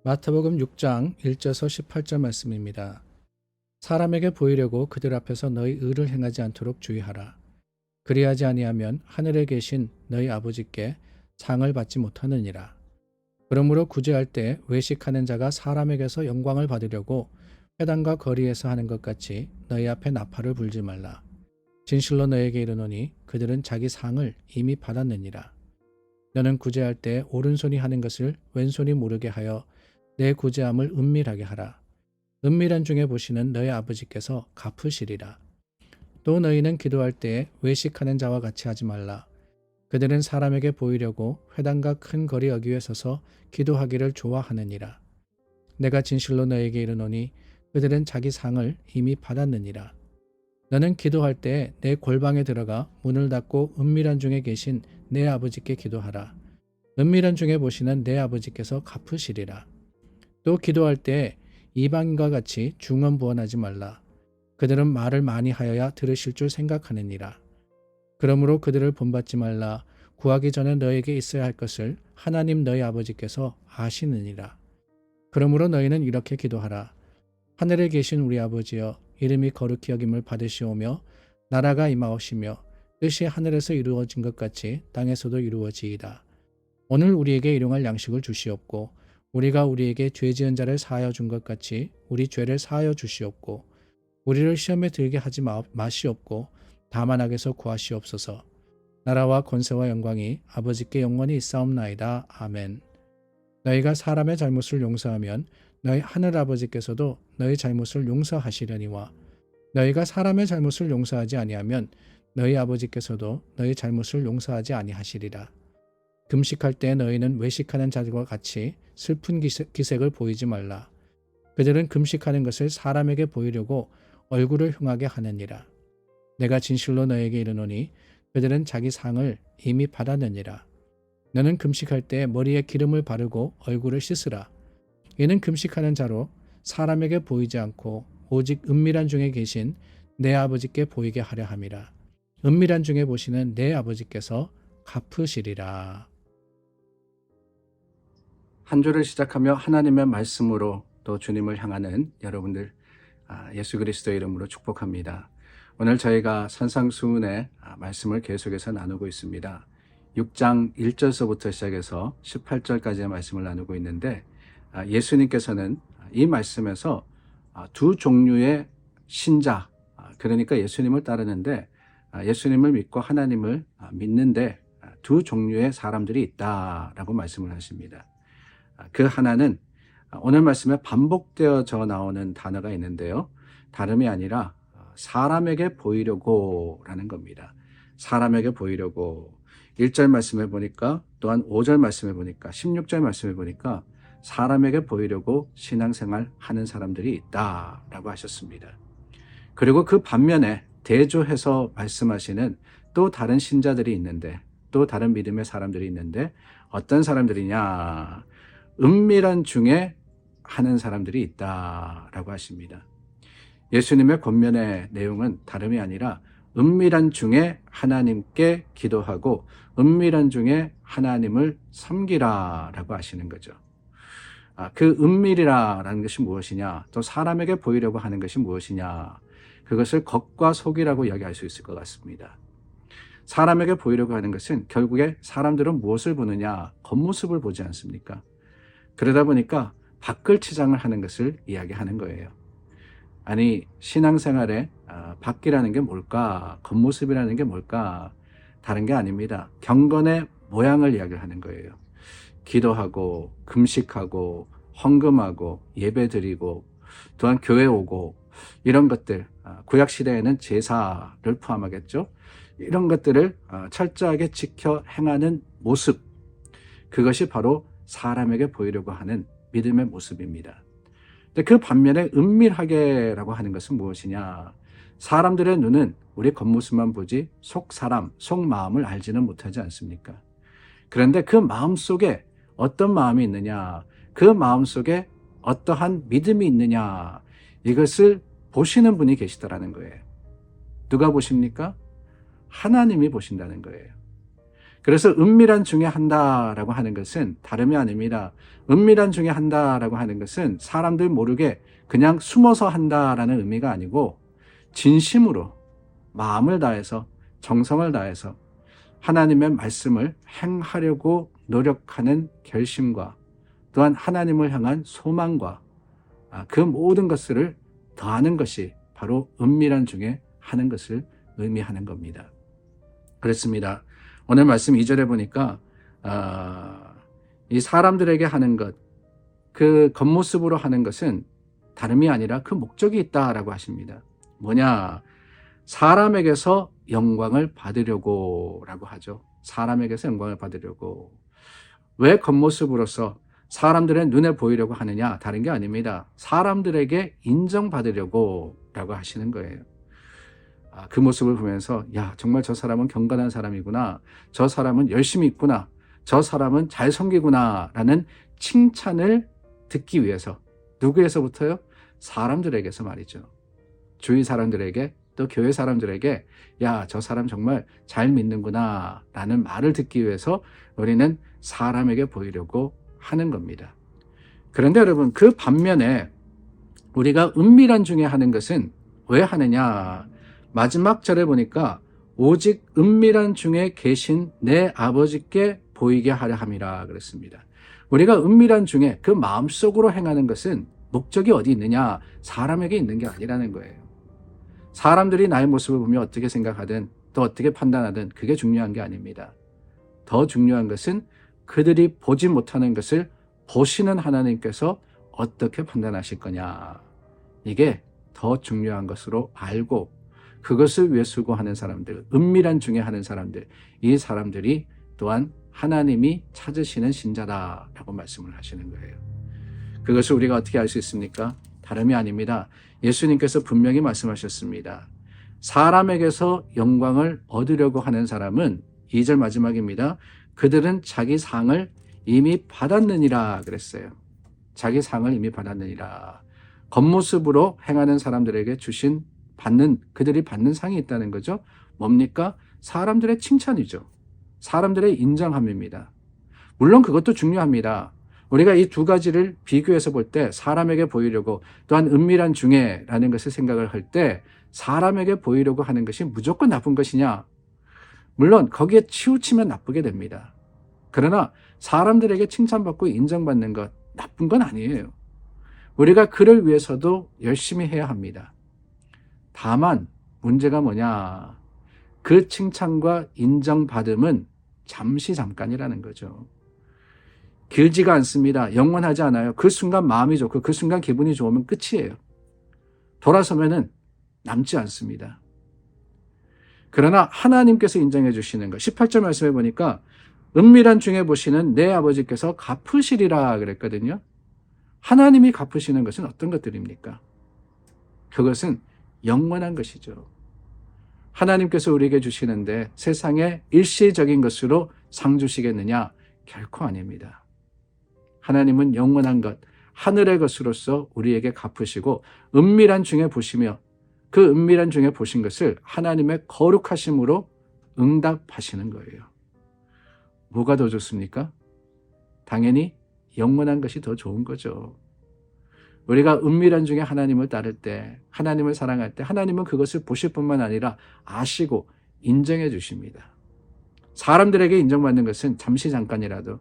마태복음 6장 1절에서 18절 말씀입니다. 사람에게 보이려고 그들 앞에서 너희 의를 행하지 않도록 주의하라. 그리하지 아니하면 하늘에 계신 너희 아버지께 상을 받지 못하느니라. 그러므로 구제할 때 외식하는 자가 사람에게서 영광을 받으려고 회당과 거리에서 하는 것 같이 너희 앞에 나팔을 불지 말라. 진실로 너에게 이르노니 그들은 자기 상을 이미 받았느니라. 너는 구제할 때 오른손이 하는 것을 왼손이 모르게 하여 내 구제함을 은밀하게 하라. 은밀한 중에 보시는 너희 아버지께서 갚으시리라. 또 너희는 기도할 때 외식하는 자와 같이 하지 말라. 그들은 사람에게 보이려고 회당과 큰 거리 어귀에 서서 기도하기를 좋아하느니라. 내가 진실로 너에게 이르노니 그들은 자기 상을 이미 받았느니라. 너는 기도할 때 내 골방에 들어가 문을 닫고 은밀한 중에 계신 내 아버지께 기도하라. 은밀한 중에 보시는 내 아버지께서 갚으시리라. 또 기도할 때 이방인과 같이 중언부언하지 말라. 그들은 말을 많이 하여야 들으실 줄 생각하느니라. 그러므로 그들을 본받지 말라. 구하기 전에 너에게 있어야 할 것을 하나님 너희 아버지께서 아시느니라. 그러므로 너희는 이렇게 기도하라. 하늘에 계신 우리 아버지여, 이름이 거룩히 여김을 받으시오며 나라가 임하오시며 뜻이 하늘에서 이루어진 것 같이 땅에서도 이루어지이다. 오늘 우리에게 일용할 양식을 주시옵고 우리가 우리에게 죄 지은 자를 사하여 준 것 같이 우리 죄를 사하여 주시옵고 우리를 시험에 들게 하지 마시옵고 다만 악에서 구하시옵소서. 나라와 권세와 영광이 아버지께 영원히 있사옵나이다. 아멘. 너희가 사람의 잘못을 용서하면 너희 하늘 아버지께서도 너희 잘못을 용서하시려니와 너희가 사람의 잘못을 용서하지 아니하면 너희 아버지께서도 너희 잘못을 용서하지 아니하시리라. 금식할 때 너희는 외식하는 자들과 같이 슬픈 기색을 보이지 말라. 그들은 금식하는 것을 사람에게 보이려고 얼굴을 흉하게 하느니라. 내가 진실로 너에게 이르노니 그들은 자기 상을 이미 받았느니라. 너는 금식할 때 머리에 기름을 바르고 얼굴을 씻으라. 이는 금식하는 자로 사람에게 보이지 않고 오직 은밀한 중에 계신 내 아버지께 보이게 하려 함이라. 은밀한 중에 보시는 내 아버지께서 갚으시리라. 한 주를 시작하며 하나님의 말씀으로 또 주님을 향하는 여러분들 예수 그리스도의 이름으로 축복합니다. 오늘 저희가 산상수훈의 말씀을 계속해서 나누고 있습니다. 6장 1절서부터 시작해서 18절까지의 말씀을 나누고 있는데 예수님께서는 이 말씀에서 두 종류의 신자, 그러니까 예수님을 따르는데 예수님을 믿고 하나님을 믿는데 두 종류의 사람들이 있다라고 말씀을 하십니다. 그 하나는 오늘 말씀에 반복되어져 나오는 단어가 있는데요. 다름이 아니라 사람에게 보이려고 라는 겁니다. 사람에게 보이려고 1절 말씀에 보니까 또한 5절 말씀에 보니까 16절 말씀에 보니까 사람에게 보이려고 신앙생활 하는 사람들이 있다라고 하셨습니다. 그리고 그 반면에 대조해서 말씀하시는 또 다른 신자들이 있는데 또 다른 믿음의 사람들이 있는데 어떤 사람들이냐? 은밀한 중에 하는 사람들이 있다라고 하십니다. 예수님의 권면의 내용은 다름이 아니라 은밀한 중에 하나님께 기도하고 은밀한 중에 하나님을 섬기라라고 하시는 거죠. 그 은밀이라는 것이 무엇이냐, 또 사람에게 보이려고 하는 것이 무엇이냐, 그것을 겉과 속이라고 이야기할 수 있을 것 같습니다. 사람에게 보이려고 하는 것은 결국에 사람들은 무엇을 보느냐, 겉모습을 보지 않습니까? 그러다 보니까 밖을치장을 하는 것을 이야기하는 거예요. 아니, 신앙생활에 밖이라는 게 뭘까? 겉모습이라는 게 뭘까? 다른 게 아닙니다. 경건의 모양을 이야기하는 거예요. 기도하고 금식하고 헌금하고 예배드리고 또한 교회 오고 이런 것들, 구약시대에는 제사를 포함하겠죠. 이런 것들을 철저하게 지켜 행하는 모습, 그것이 바로 사람에게 보이려고 하는 믿음의 모습입니다. 근데 그 반면에 은밀하게라고 하는 것은 무엇이냐? 사람들의 눈은 우리 겉모습만 보지 속 사람, 속 마음을 알지는 못하지 않습니까? 그런데 그 마음 속에 어떤 마음이 있느냐, 그 마음 속에 어떠한 믿음이 있느냐, 이것을 보시는 분이 계시더라는 거예요. 누가 보십니까? 하나님이 보신다는 거예요. 그래서 은밀한 중에 한다라고 하는 것은 다름이 아닙니다. 은밀한 중에 한다라고 하는 것은 사람들 모르게 그냥 숨어서 한다라는 의미가 아니고 진심으로 마음을 다해서 정성을 다해서 하나님의 말씀을 행하려고 노력하는 결심과 또한 하나님을 향한 소망과 그 모든 것을 더하는 것이 바로 은밀한 중에 하는 것을 의미하는 겁니다. 그렇습니다. 오늘 말씀 2절에 보니까 이 사람들에게 하는 것, 그 겉모습으로 하는 것은 다름이 아니라 그 목적이 있다라고 하십니다. 뭐냐? 사람에게서 영광을 받으려고 라고 하죠. 사람에게서 영광을 받으려고. 왜 겉모습으로서 사람들의 눈에 보이려고 하느냐? 다른 게 아닙니다. 사람들에게 인정받으려고 라고 하시는 거예요. 그 모습을 보면서 야, 정말 저 사람은 경건한 사람이구나. 저 사람은 열심히 있구나. 저 사람은 잘 섬기구나 라는 칭찬을 듣기 위해서. 누구에서부터요? 사람들에게서 말이죠. 주위 사람들에게 또 교회 사람들에게 야, 저 사람 정말 잘 믿는구나 라는 말을 듣기 위해서 우리는 사람에게 보이려고 하는 겁니다. 그런데 여러분, 그 반면에 우리가 은밀한 중에 하는 것은 왜 하느냐? 마지막 절에 보니까 오직 은밀한 중에 계신 내 아버지께 보이게 하려 함이라 그랬습니다. 우리가 은밀한 중에 그 마음속으로 행하는 것은 목적이 어디 있느냐? 사람에게 있는 게 아니라는 거예요. 사람들이 나의 모습을 보며 어떻게 생각하든 또 어떻게 판단하든 그게 중요한 게 아닙니다. 더 중요한 것은 그들이 보지 못하는 것을 보시는 하나님께서 어떻게 판단하실 거냐. 이게 더 중요한 것으로 알고 그것을 위해 수고하는 사람들, 은밀한 중에 하는 사람들, 이 사람들이 또한 하나님이 찾으시는 신자다라고 말씀을 하시는 거예요. 그것을 우리가 어떻게 알 수 있습니까? 다름이 아닙니다. 예수님께서 분명히 말씀하셨습니다. 사람에게서 영광을 얻으려고 하는 사람은 2절 마지막입니다. 그들은 자기 상을 이미 받았느니라 그랬어요. 자기 상을 이미 받았느니라. 겉모습으로 행하는 사람들에게 그들이 받는 상이 있다는 거죠. 뭡니까? 사람들의 칭찬이죠. 사람들의 인정함입니다. 물론 그것도 중요합니다. 우리가 이 두 가지를 비교해서 볼 때 사람에게 보이려고 또한 은밀한 중에라는 것을 생각을 할 때 사람에게 보이려고 하는 것이 무조건 나쁜 것이냐? 물론 거기에 치우치면 나쁘게 됩니다. 그러나 사람들에게 칭찬받고 인정받는 것 나쁜 건 아니에요. 우리가 그를 위해서도 열심히 해야 합니다. 다만 문제가 뭐냐? 그 칭찬과 인정받음은 잠시 잠깐이라는 거죠. 길지가 않습니다. 영원하지 않아요. 그 순간 마음이 좋고 그 순간 기분이 좋으면 끝이에요. 돌아서면은 남지 않습니다. 그러나 하나님께서 인정해 주시는 것, 18절 말씀해 보니까 은밀한 중에 보시는 내 아버지께서 갚으시리라 그랬거든요. 하나님이 갚으시는 것은 어떤 것들입니까? 그것은 영원한 것이죠. 하나님께서 우리에게 주시는데 세상의 일시적인 것으로 상 주시겠느냐? 결코 아닙니다. 하나님은 영원한 것, 하늘의 것으로서 우리에게 갚으시고 은밀한 중에 보시며 그 은밀한 중에 보신 것을 하나님의 거룩하심으로 응답하시는 거예요. 뭐가 더 좋습니까? 당연히 영원한 것이 더 좋은 거죠. 우리가 은밀한 중에 하나님을 따를 때, 하나님을 사랑할 때 하나님은 그것을 보실 뿐만 아니라 아시고 인정해 주십니다. 사람들에게 인정받는 것은 잠시 잠깐이라도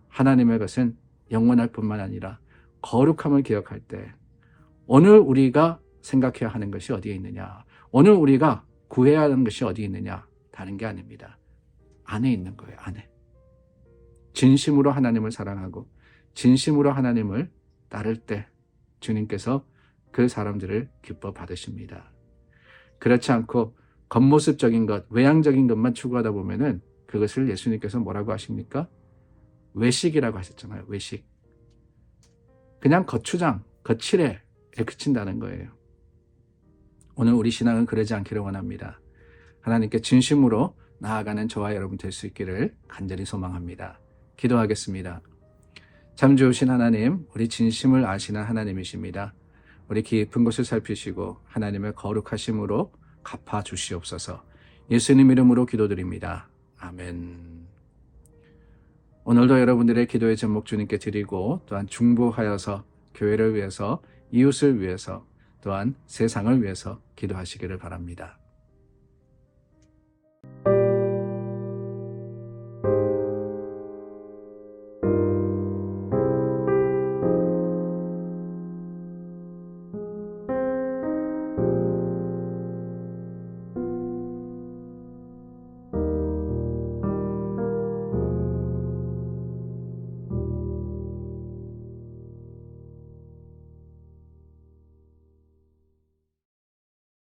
하나님의 것은 영원할 뿐만 아니라 거룩함을 기억할 때 오늘 우리가 생각해야 하는 것이 어디에 있느냐? 오늘 우리가 구해야 하는 것이 어디에 있느냐? 다른 게 아닙니다. 안에 있는 거예요. 안에. 진심으로 하나님을 사랑하고 진심으로 하나님을 따를 때 주님께서 그 사람들을 기뻐 받으십니다. 그렇지 않고 겉모습적인 것, 외향적인 것만 추구하다 보면은 그것을 예수님께서 뭐라고 하십니까? 외식이라고 하셨잖아요. 외식. 그냥 거추장, 거칠에 그친다는 거예요. 오늘 우리 신앙은 그러지 않기를 원합니다. 하나님께 진심으로 나아가는 저와 여러분 될 수 있기를 간절히 소망합니다. 기도하겠습니다. 참 좋으신 하나님, 우리 진심을 아시는 하나님이십니다. 우리 깊은 곳을 살피시고 하나님의 거룩하심으로 갚아 주시옵소서. 예수님 이름으로 기도드립니다. 아멘. 오늘도 여러분들의 기도의 제목 주님께 드리고 또한 중보하여서 교회를 위해서, 이웃을 위해서, 또한 세상을 위해서 기도하시기를 바랍니다.